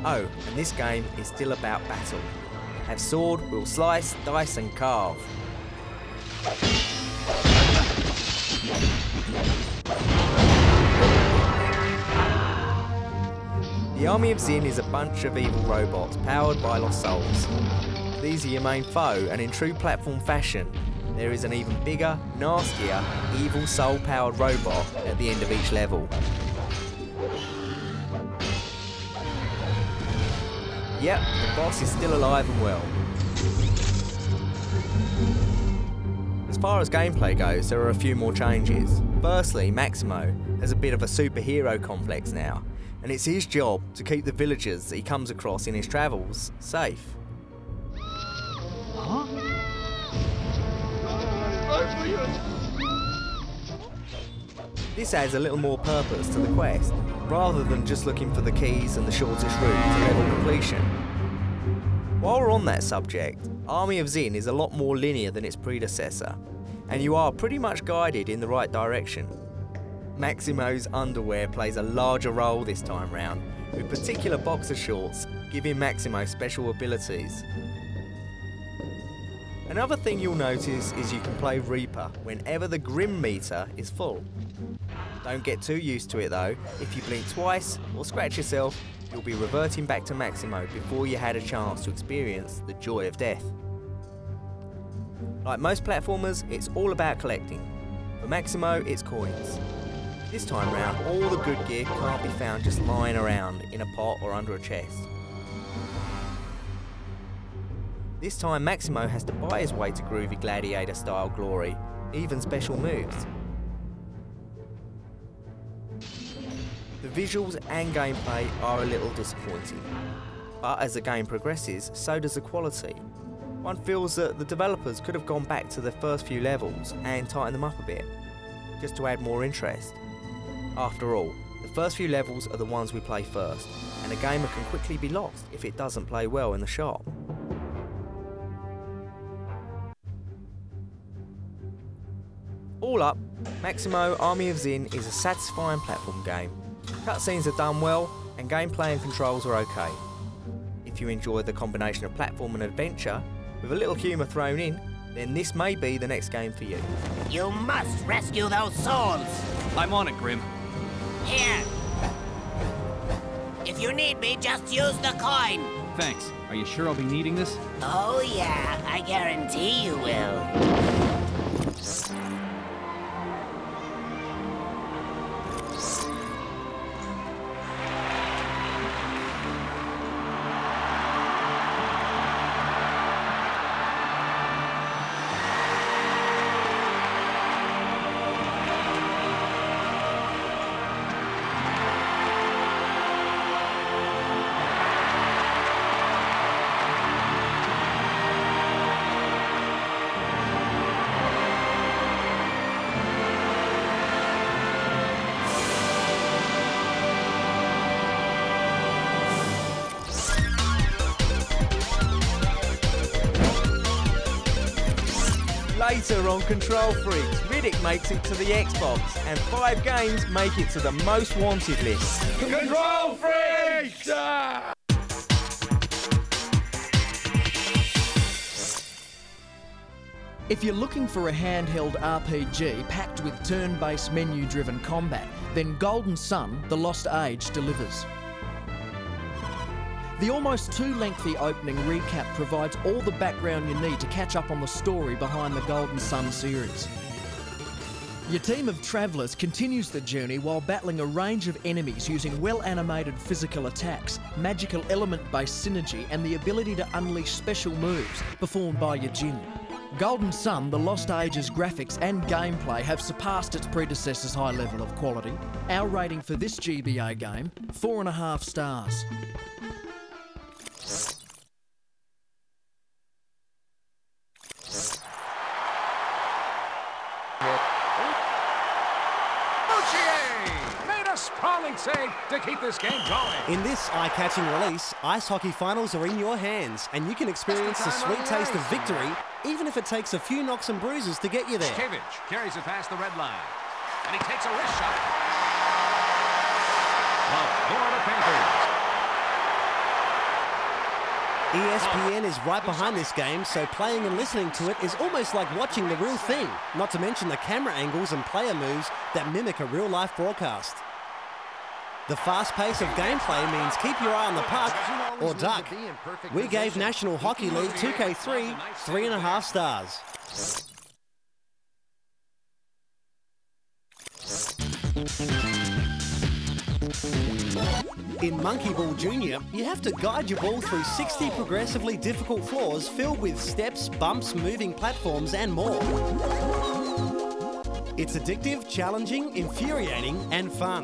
Oh, and this game is still about battle. Have sword, we'll slice, dice and carve. The Army of Zin is a bunch of evil robots powered by lost souls. These are your main foe, and in true platform fashion, there is an even bigger, nastier, evil soul-powered robot at the end of each level. Yep, the boss is still alive and well. As far as gameplay goes, there are a few more changes. Firstly, Maximo has a bit of a superhero complex now, and it's his job to keep the villagers that he comes across in his travels safe. Huh? This adds a little more purpose to the quest, rather than just looking for the keys and the shortest route to level completion. While we're on that subject, Army of Zin is a lot more linear than its predecessor, and you are pretty much guided in the right direction. Maximo's underwear plays a larger role this time round, with particular boxer shorts giving Maximo special abilities. Another thing you'll notice is you can play Reaper whenever the Grim meter is full. Don't get too used to it though. If you blink twice or scratch yourself, you'll be reverting back to Maximo before you had a chance to experience the joy of death. Like most platformers, it's all about collecting. For Maximo, it's coins. This time round, all the good gear can't be found just lying around in a pot or under a chest. This time Maximo has to buy his way to groovy gladiator style glory, even special moves. The visuals and gameplay are a little disappointing, but as the game progresses, so does the quality. One feels that the developers could have gone back to the first few levels and tightened them up a bit, just to add more interest. After all, the first few levels are the ones we play first, and a gamer can quickly be lost if it doesn't play well in the shop. All up, Maximo Army of Zin is a satisfying platform game. Cutscenes are done well, and gameplay and controls are okay. If you enjoy the combination of platform and adventure, with a little humour thrown in, then this may be the next game for you. You must rescue those souls! I'm on it, Grim. Here! If you need me, just use the coin! Thanks. Are you sure I'll be needing this? Oh yeah, I guarantee you will. Later on Control Freaks, Riddick makes it to the Xbox, and 5 games make it to the most wanted list. Control Freaks! If you're looking for a handheld RPG packed with turn-based menu-driven combat, then Golden Sun: The Lost Age delivers. The almost too lengthy opening recap provides all the background you need to catch up on the story behind the Golden Sun series. Your team of travellers continues the journey while battling a range of enemies using well-animated physical attacks, magical element-based synergy and the ability to unleash special moves performed by your Jinn. Golden Sun: The Lost Age's graphics and gameplay have surpassed its predecessor's high level of quality. Our rating for this GBA game, 4.5 stars. Save to keep this game going. In this eye-catching release, ice hockey finals are in your hands, and you can experience the sweet taste of victory, even if it takes a few knocks and bruises to get you there. Kevich carries it past the red line, and he takes a wrist shot. The Florida Panthers ESPN is right behind this game, so playing and listening to it is almost like watching the real thing, not to mention the camera angles and player moves that mimic a real-life broadcast. The fast pace of gameplay means keep your eye on the puck or duck. We gave National Hockey League 2K3 3.5 stars. In Monkey Ball Junior, you have to guide your ball through 60 progressively difficult floors filled with steps, bumps, moving platforms and more. It's addictive, challenging, infuriating and fun.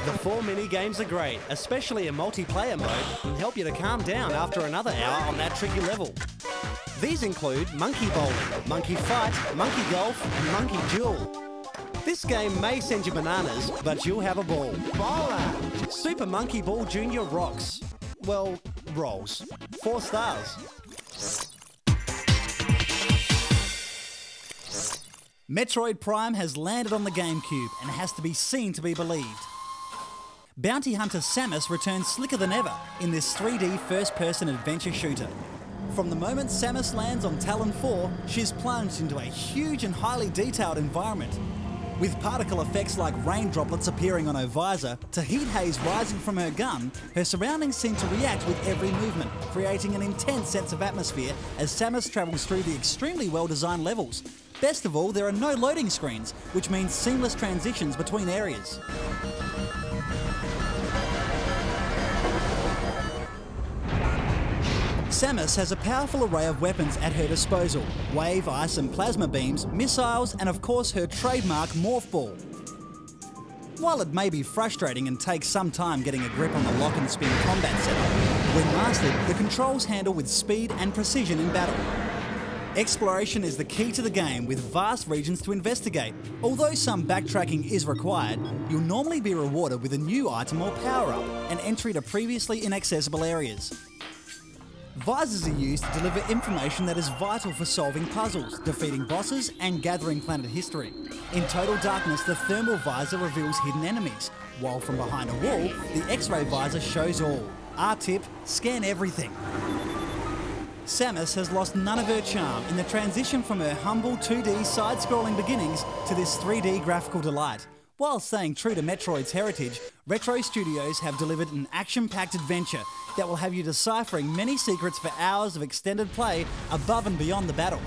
The 4 mini-games are great, especially in multiplayer mode, and help you to calm down after another hour on that tricky level. These include Monkey Bowling, Monkey Fight, Monkey Golf and Monkey Duel. This game may send you bananas, but you'll have a ball. Baller! Super Monkey Ball Junior rocks. Well, rolls. 4 stars. Metroid Prime has landed on the GameCube and has to be seen to be believed. Bounty hunter Samus returns slicker than ever in this 3D first-person adventure shooter. From the moment Samus lands on Talon 4, she's plunged into a huge and highly detailed environment. With particle effects like rain droplets appearing on her visor to heat haze rising from her gun, her surroundings seem to react with every movement, creating an intense sense of atmosphere as Samus travels through the extremely well-designed levels. Best of all, there are no loading screens, which means seamless transitions between areas. Samus has a powerful array of weapons at her disposal: wave, ice and plasma beams, missiles and of course her trademark Morph Ball. While it may be frustrating and take some time getting a grip on the lock and spin combat setup, when mastered, the controls handle with speed and precision in battle. Exploration is the key to the game, with vast regions to investigate. Although some backtracking is required, you'll normally be rewarded with a new item or power-up, and entry to previously inaccessible areas. Visors are used to deliver information that is vital for solving puzzles, defeating bosses and gathering planet history. In Total Darkness, the thermal visor reveals hidden enemies, while from behind a wall, the X-ray visor shows all. Our tip: scan everything. Samus has lost none of her charm in the transition from her humble 2D side-scrolling beginnings to this 3D graphical delight. While staying true to Metroid's heritage, Retro Studios have delivered an action-packed adventure that will have you deciphering many secrets for hours of extended play above and beyond the battles.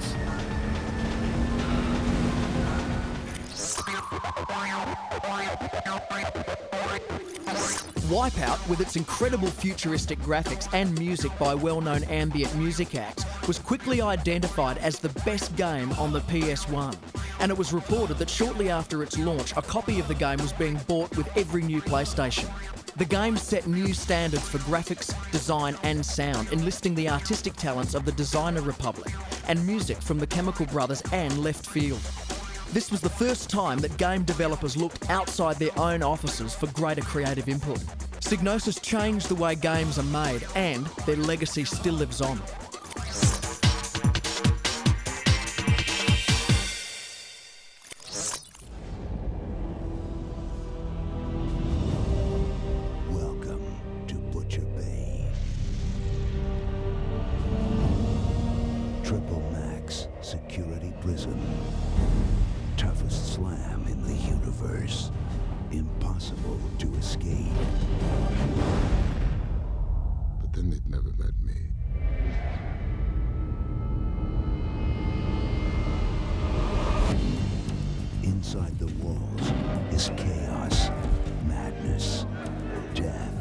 Wipeout, with its incredible futuristic graphics and music by well-known ambient music acts, was quickly identified as the best game on the PS1. And it was reported that shortly after its launch, a copy of the game was being bought with every new PlayStation. The game set new standards for graphics, design and sound, enlisting the artistic talents of the Designer Republic and music from the Chemical Brothers and Left Field. This was the first time that game developers looked outside their own offices for greater creative input. Psygnosis changed the way games are made, and their legacy still lives on. Welcome to Butcher Bay. Triple Max Security Prison. Toughest slam in the universe. Impossible to escape. But then they'd never met me. Inside the walls is chaos, madness, death.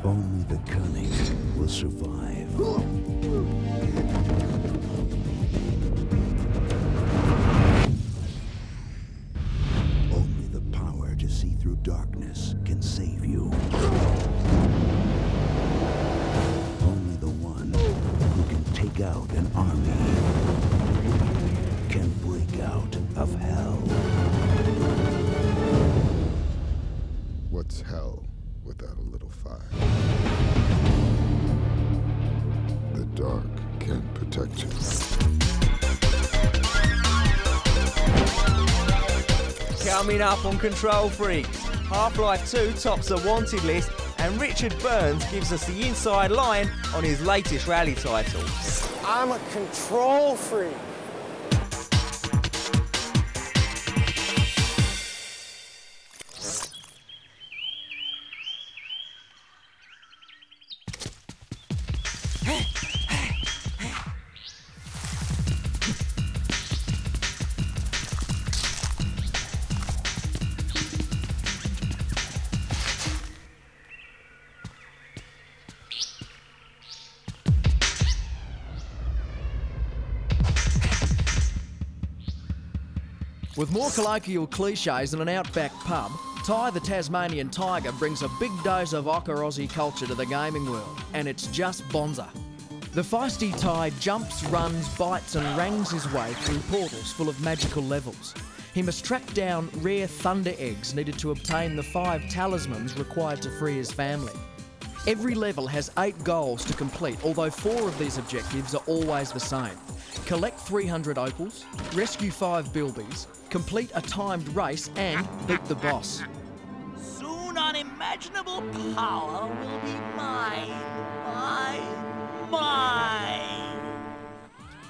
Only the cunning will survive. Darkness can save you. Only the one who can take out an army can break out of hell. What's hell without a little fire? The dark can protect you. Coming up on Control Freaks, Half-Life 2 tops the wanted list And Richard Burns gives us the inside line on his latest rally title. I'm a control freak. With more colloquial cliches than an outback pub, Ty the Tasmanian Tiger brings a big dose of Ocker Aussie culture to the gaming world, and it's just bonza. The feisty Ty jumps, runs, bites and rangs his way through portals full of magical levels. He must track down rare thunder eggs needed to obtain the 5 talismans required to free his family. Every level has 8 goals to complete, although 4 of these objectives are always the same. Collect 300 opals, rescue 5 bilbies, complete a timed race and beat the boss. Soon unimaginable power will be mine. Mine.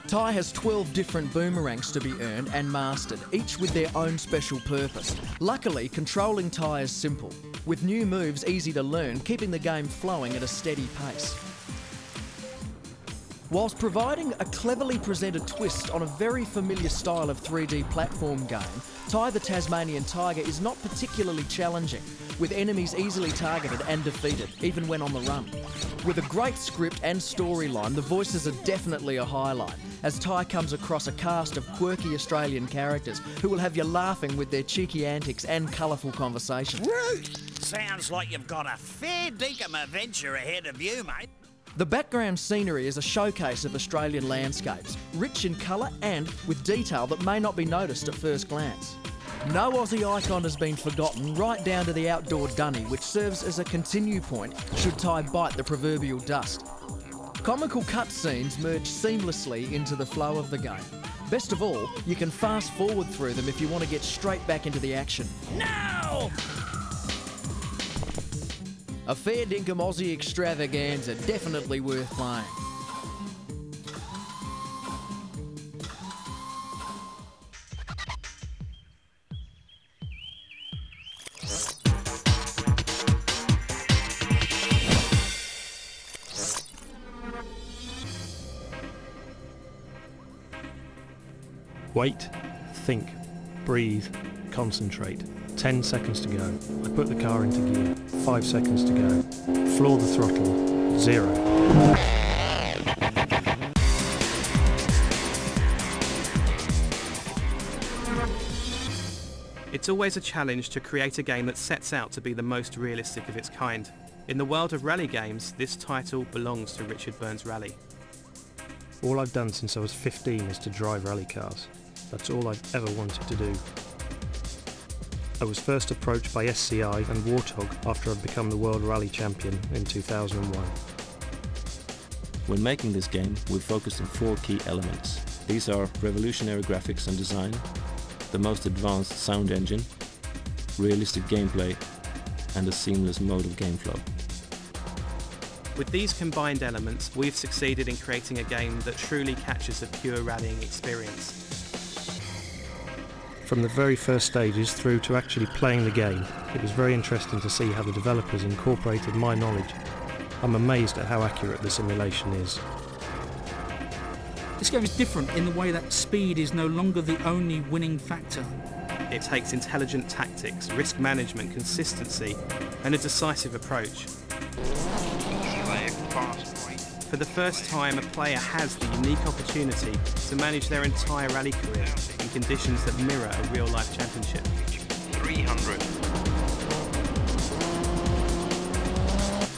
Ty has 12 different boomerangs to be earned and mastered, each with their own special purpose. Luckily, controlling Ty is simple, with new moves easy to learn, keeping the game flowing at a steady pace. Whilst providing a cleverly presented twist on a very familiar style of 3D platform game, Ty the Tasmanian Tiger is not particularly challenging, with enemies easily targeted and defeated, even when on the run. With a great script and storyline, the voices are definitely a highlight, as Ty comes across a cast of quirky Australian characters who will have you laughing with their cheeky antics and colourful conversations. Sounds like you've got a fair dinkum adventure ahead of you, mate. The background scenery is a showcase of Australian landscapes, rich in colour and with detail that may not be noticed at first glance. No Aussie icon has been forgotten, right down to the outdoor dunny, which serves as a continue point should Ty bite the proverbial dust. Comical cutscenes merge seamlessly into the flow of the game. Best of all, you can fast forward through them if you want to get straight back into the action. No! A fair dinkum Aussie extravaganza, definitely worth playing. Wait, think, breathe, concentrate. 10 seconds to go. I put the car into gear. 5 seconds to go. Floor the throttle. 0. It's always a challenge to create a game that sets out to be the most realistic of its kind. In the world of rally games, this title belongs to Richard Burns Rally. All I've done since I was 15 is to drive rally cars. That's all I've ever wanted to do. I was first approached by SCI and Warthog after I'd become the World Rally Champion in 2001. When making this game, we focused on 4 key elements. These are revolutionary graphics and design, the most advanced sound engine, realistic gameplay, and a seamless mode of game flow. With these combined elements, we've succeeded in creating a game that truly captures a pure rallying experience. From the very first stages through to actually playing the game, it was very interesting to see how the developers incorporated my knowledge. I'm amazed at how accurate the simulation is. This game is different in the way that speed is no longer the only winning factor. It takes intelligent tactics, risk management, consistency, and a decisive approach. For the first time, a player has the unique opportunity to manage their entire rally career in conditions that mirror a real-life championship. 300.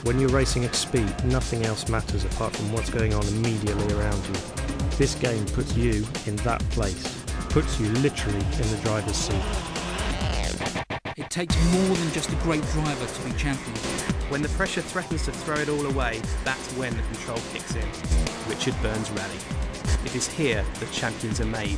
When you're racing at speed, nothing else matters apart from what's going on immediately around you. This game puts you in that place, puts you literally in the driver's seat. It takes more than just a great driver to be champion. When the pressure threatens to throw it all away, that's when the control kicks in. Richard Burns Rally. It is here that champions are made.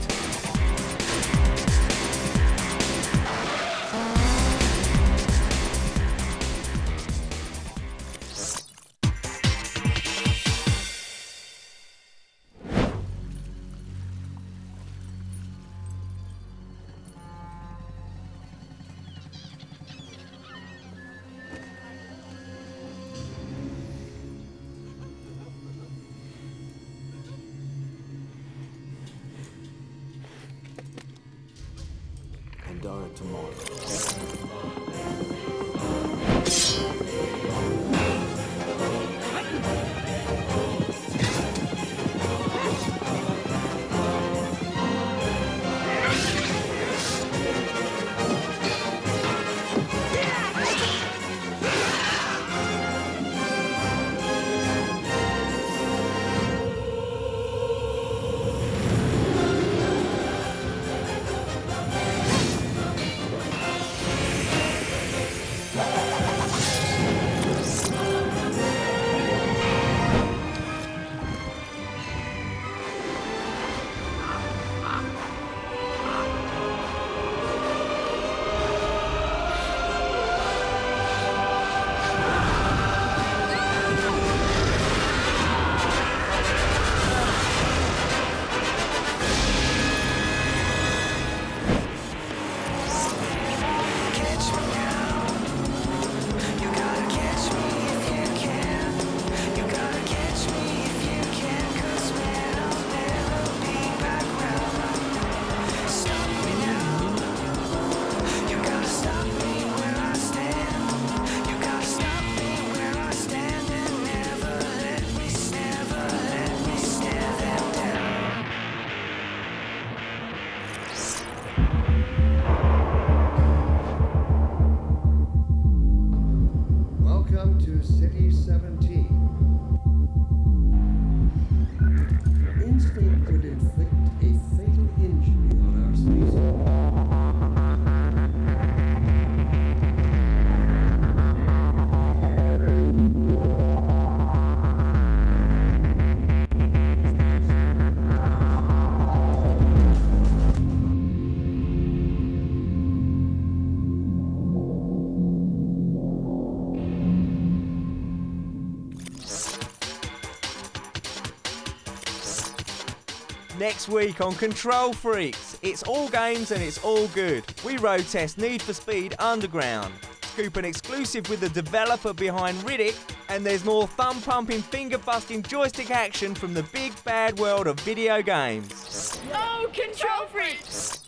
Welcome to City 17. Instinct could inflict a fatal injury on our Next week on Control Freaks, it's all games and it's all good. We road test Need for Speed Underground, scoop an exclusive with the developer behind Riddick, and there's more thumb-pumping, finger-busting joystick action from the big bad world of video games. Oh, Control Freaks!